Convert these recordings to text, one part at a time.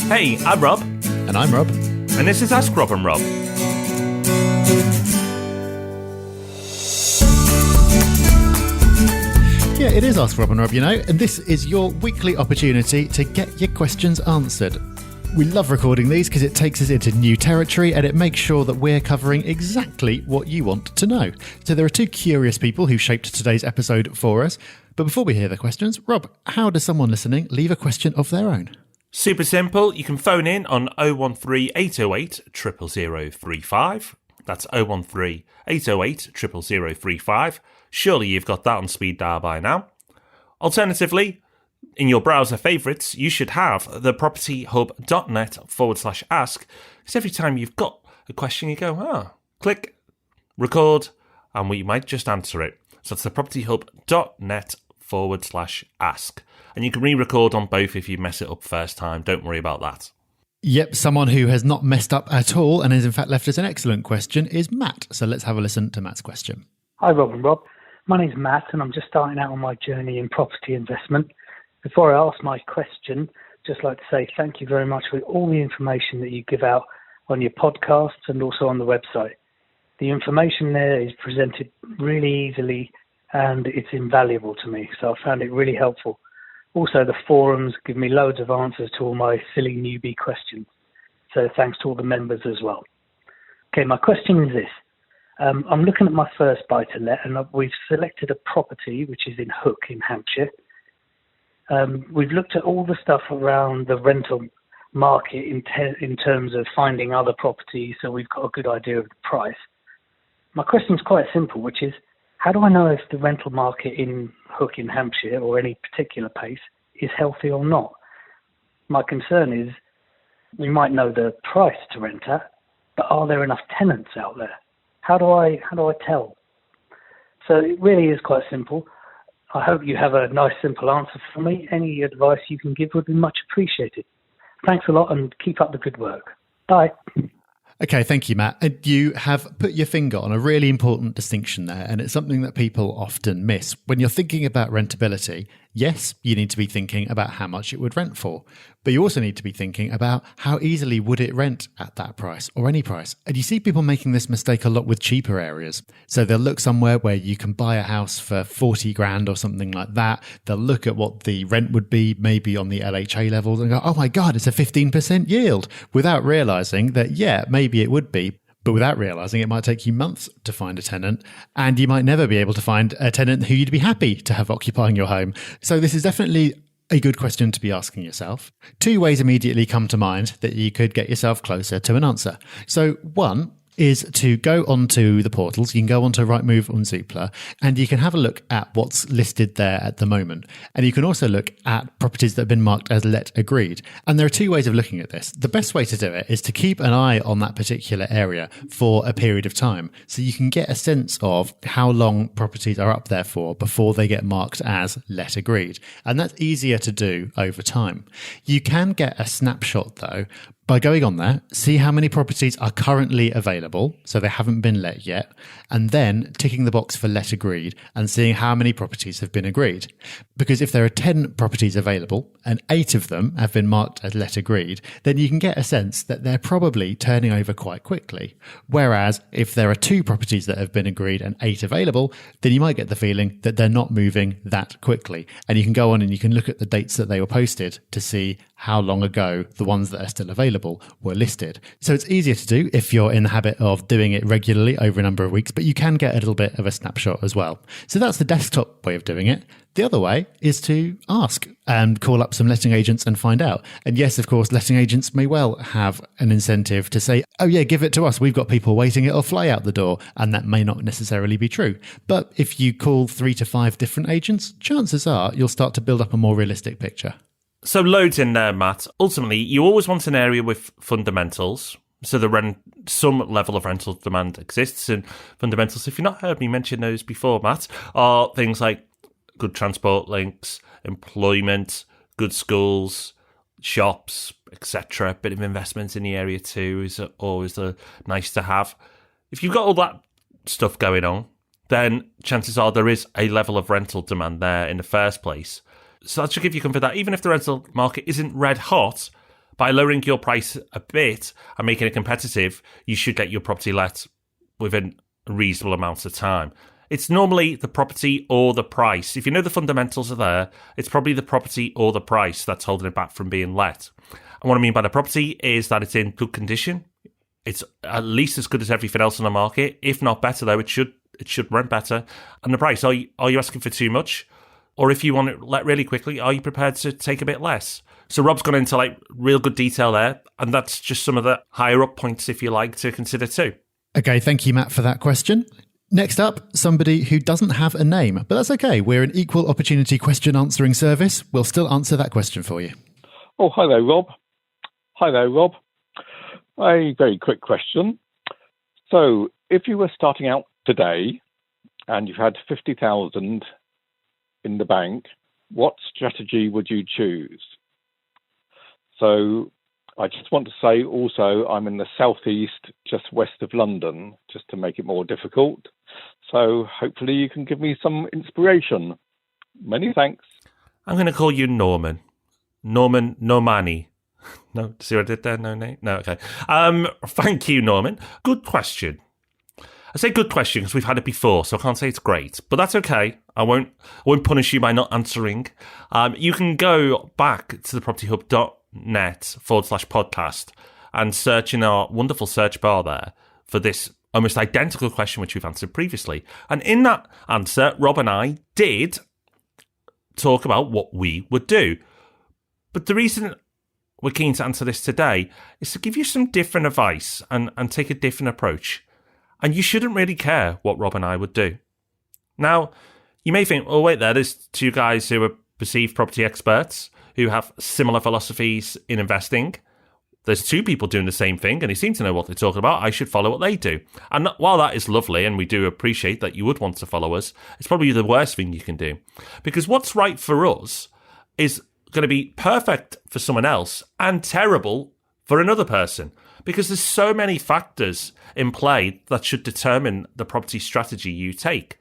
Hey, I'm Rob. And I'm Rob. And this is Ask Rob and Rob. Yeah, it is Ask Rob and Rob, you know, and this is your weekly opportunity to get your questions answered. We love recording these because it takes us into new territory and it makes sure that we're covering exactly what you want to know. So there are two curious people who shaped today's episode for us. But before we hear the questions, Rob, how does someone listening leave a question of their own? Super simple. You can phone in on 013 808 00035. That's 013 808 00035. Surely you've got that on speed dial by now. Alternatively, in your browser favourites, you should have the propertyhub.net/ask, because every time you've got a question, you go, click, record, and we might just answer it. So that's the propertyhub.net/ask. And you can re-record on both if you mess it up first time. Don't worry about that. Yep, someone who has not messed up at all and has in fact left us an excellent question is Matt. So let's have a listen to Matt's question. Hi, Rob and Rob. My name's Matt, and I'm just starting out on my journey in property investment. Before I ask my question, just like to say thank you very much for all the information that you give out on your podcasts and also on the website. The information there is presented really easily, and it's invaluable to me, so I found it really helpful. Also, the forums give me loads of answers to all my silly newbie questions, so thanks to all the members as well. Okay, my question is this. I'm looking at my first buy-to-let, and we've selected a property which is in Hook in Hampshire. We've looked at all the stuff around the rental market in terms of finding other properties, so we've got a good idea of the price. My question is quite simple, which is, how do I know if the rental market in Hook in Hampshire or any particular place is healthy or not? My concern is we might know the price to rent at, but are there enough tenants out there? How do I tell? So it really is quite simple. I hope you have a nice, simple answer for me. Any advice you can give would be much appreciated. Thanks a lot and keep up the good work. Bye. Okay, thank you, Matt. And you have put your finger on a really important distinction there, and it's something that people often miss. When you're thinking about rentability, yes, you need to be thinking about how much it would rent for, but you also need to be thinking about how easily would it rent at that price or any price. And you see people making this mistake a lot with cheaper areas. So they'll look somewhere where you can buy a house for 40 grand or something like that. They'll look at what the rent would be maybe on the LHA levels and go, oh my God, it's a 15% yield, without realizing that, yeah, maybe it would be. But without realising it might take you months to find a tenant, and you might never be able to find a tenant who you'd be happy to have occupying your home. So this is definitely a good question to be asking yourself. Two ways immediately come to mind that you could get yourself closer to an answer. So one is to go onto the portals. You can go onto Rightmove and Zoopla, and you can have a look at what's listed there at the moment. And you can also look at properties that have been marked as let agreed. And there are two ways of looking at this. The best way to do it is to keep an eye on that particular area for a period of time, so you can get a sense of how long properties are up there for before they get marked as let agreed. And that's easier to do over time. You can get a snapshot though by going on there, see how many properties are currently available, so they haven't been let yet, and then ticking the box for let agreed and seeing how many properties have been agreed. Because if there are 10 properties available and 8 of them have been marked as let agreed, then you can get a sense that they're probably turning over quite quickly. Whereas if there are 2 properties that have been agreed and 8 available, then you might get the feeling that they're not moving that quickly. And you can go on and you can look at the dates that they were posted to see how long ago the ones that are still available were listed. So it's easier to do if you're in the habit of doing it regularly over a number of weeks, but you can get a little bit of a snapshot as well. So that's the desktop way of doing it. The other way is to ask and call up some letting agents and find out. And yes, of course, letting agents may well have an incentive to say, oh yeah, give it to us. We've got people waiting. It'll fly out the door. And that may not necessarily be true. But if you call 3 to 5 different agents, chances are you'll start to build up a more realistic picture. So loads in there, Matt. Ultimately, you always want an area with fundamentals. So some level of rental demand exists, and fundamentals, if you've not heard me mention those before, Matt, are things like good transport links, employment, good schools, shops, etc. A bit of investment in the area too is always nice to have. If you've got all that stuff going on, then chances are there is a level of rental demand there in the first place. So that should give you comfort that even if the rental market isn't red hot, By lowering your price a bit and making it competitive, you should get your property let within a reasonable amount of time. It's normally the property or the price. If you know the fundamentals are there, it's probably the property or the price that's holding it back from being let. And what I mean by the property is that it's in good condition. It's at least as good as everything else on the market. If not better, though, it should rent better. And the price, are you asking for too much? Or if you want it let really quickly, are you prepared to take a bit less? So Rob's gone into real good detail there, and that's just some of the higher up points, if you like, to consider too. Okay, thank you, Matt, for that question. Next up, somebody who doesn't have a name, but that's okay. We're an equal opportunity question answering service. We'll still answer that question for you. Oh, hi there, Rob. A very quick question. So, if you were starting out today and you've had 50,000 in the bank, what strategy would you choose? So, I just want to say also I'm in the southeast, just west of London, just to make it more difficult. So, hopefully you can give me some inspiration. Many thanks. I'm going to call you Norman. Norman Normani. No, see what I did there? No name? No, okay. Thank you, Norman. Good question. I say good question because we've had it before, so I can't say it's great, but that's okay. I won't punish you by not answering. You can go back to the propertyhub.net/podcast and search in our wonderful search bar there for this almost identical question which we've answered previously. And in that answer, Rob and I did talk about what we would do. But the reason we're keen to answer this today is to give you some different advice and take a different approach. And you shouldn't really care what Rob and I would do. Now, you may think, oh, wait, there's two guys who are perceived property experts who have similar philosophies in investing. There's two people doing the same thing and they seem to know what they're talking about. I should follow what they do. And while that is lovely and we do appreciate that you would want to follow us, it's probably the worst thing you can do. Because what's right for us is going to be perfect for someone else and terrible for another person, because there's so many factors in play that should determine the property strategy you take.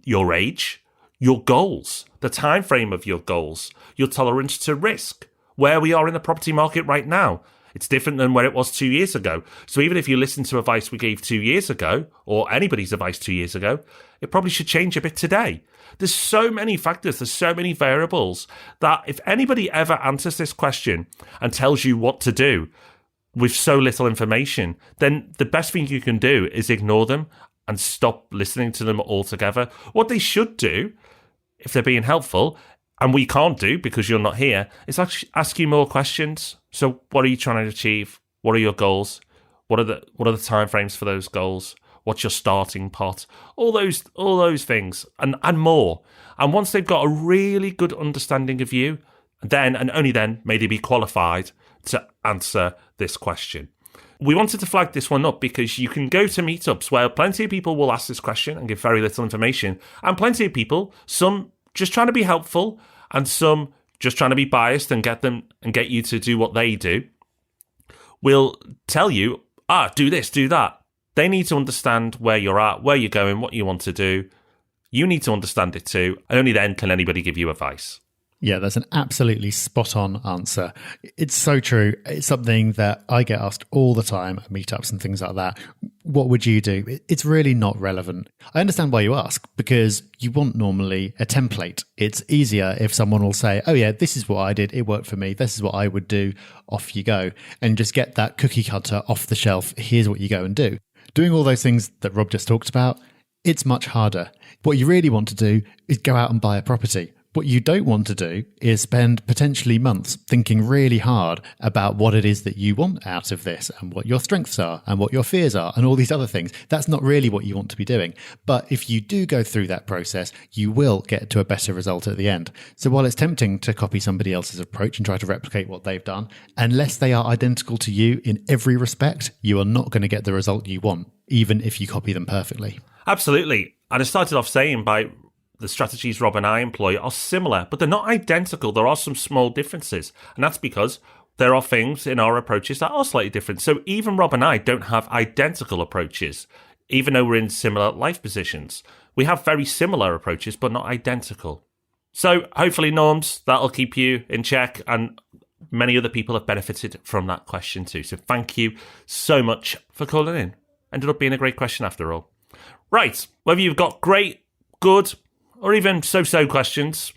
Your age, your goals, the time frame of your goals, your tolerance to risk, where we are in the property market right now. It's different than where it was 2 years ago. So even if you listen to advice we gave 2 years ago, or anybody's advice 2 years ago, it probably should change a bit today. There's so many factors, there's so many variables that if anybody ever answers this question and tells you what to do with so little information, then the best thing you can do is ignore them and stop listening to them altogether. What they should do, if they're being helpful, and we can't do because you're not here, is actually ask you more questions. So what are you trying to achieve? What are your goals? What are the timeframes for those goals? What's your starting pot? All those things and more. And once they've got a really good understanding of you, then and only then may they be qualified to answer this question. We wanted to flag this one up because you can go to meetups where plenty of people will ask this question and give very little information, and plenty of people, some just trying to be helpful and some just trying to be biased and get you to do what they do, will tell you, do this, do that. They need to understand where you're at, where you're going, what you want to do. You need to understand it too, and only then can anybody give you advice. Yeah, that's an absolutely spot-on answer. It's so true. It's something that I get asked all the time at meetups and things like that. What would you do? It's really not relevant. I understand why you ask, because you want normally a template. It's easier if someone will say, oh yeah, this is what I did. It worked for me. This is what I would do. Off you go. And just get that cookie cutter off the shelf. Here's what you go and do. Doing all those things that Rob just talked about, it's much harder. What you really want to do is go out and buy a property. What you don't want to do is spend potentially months thinking really hard about what it is that you want out of this and what your strengths are and what your fears are and all these other things. That's not really what you want to be doing. But if you do go through that process, you will get to a better result at the end. So while it's tempting to copy somebody else's approach and try to replicate what they've done, unless they are identical to you in every respect, you are not going to get the result you want, even if you copy them perfectly. Absolutely. And I started off saying by the strategies Rob and I employ are similar, but they're not identical. There are some small differences. And that's because there are things in our approaches that are slightly different. So even Rob and I don't have identical approaches, even though we're in similar life positions. We have very similar approaches, but not identical. So hopefully, Norms, that'll keep you in check. And many other people have benefited from that question too. So thank you so much for calling in. Ended up being a great question after all. Right, whether you've got great, good, or even so-so questions,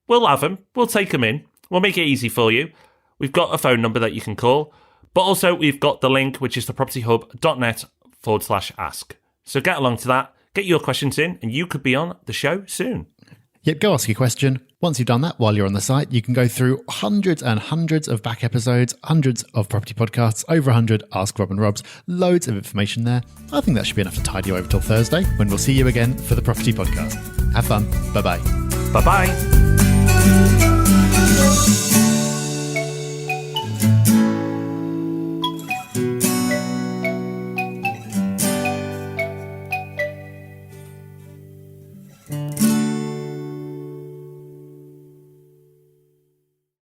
we'll have them. We'll take them in. We'll make it easy for you. We've got a phone number that you can call, but also we've got the link, which is thepropertyhub.net/ask. So get along to that, get your questions in, and you could be on the show soon. Yep, go ask your question. Once you've done that, while you're on the site, you can go through hundreds and hundreds of back episodes, hundreds of property podcasts, over 100 Ask Rob and Robs, loads of information there. I think that should be enough to tide you over till Thursday, when we'll see you again for the Property Podcast. Have fun. Bye-bye. Bye-bye.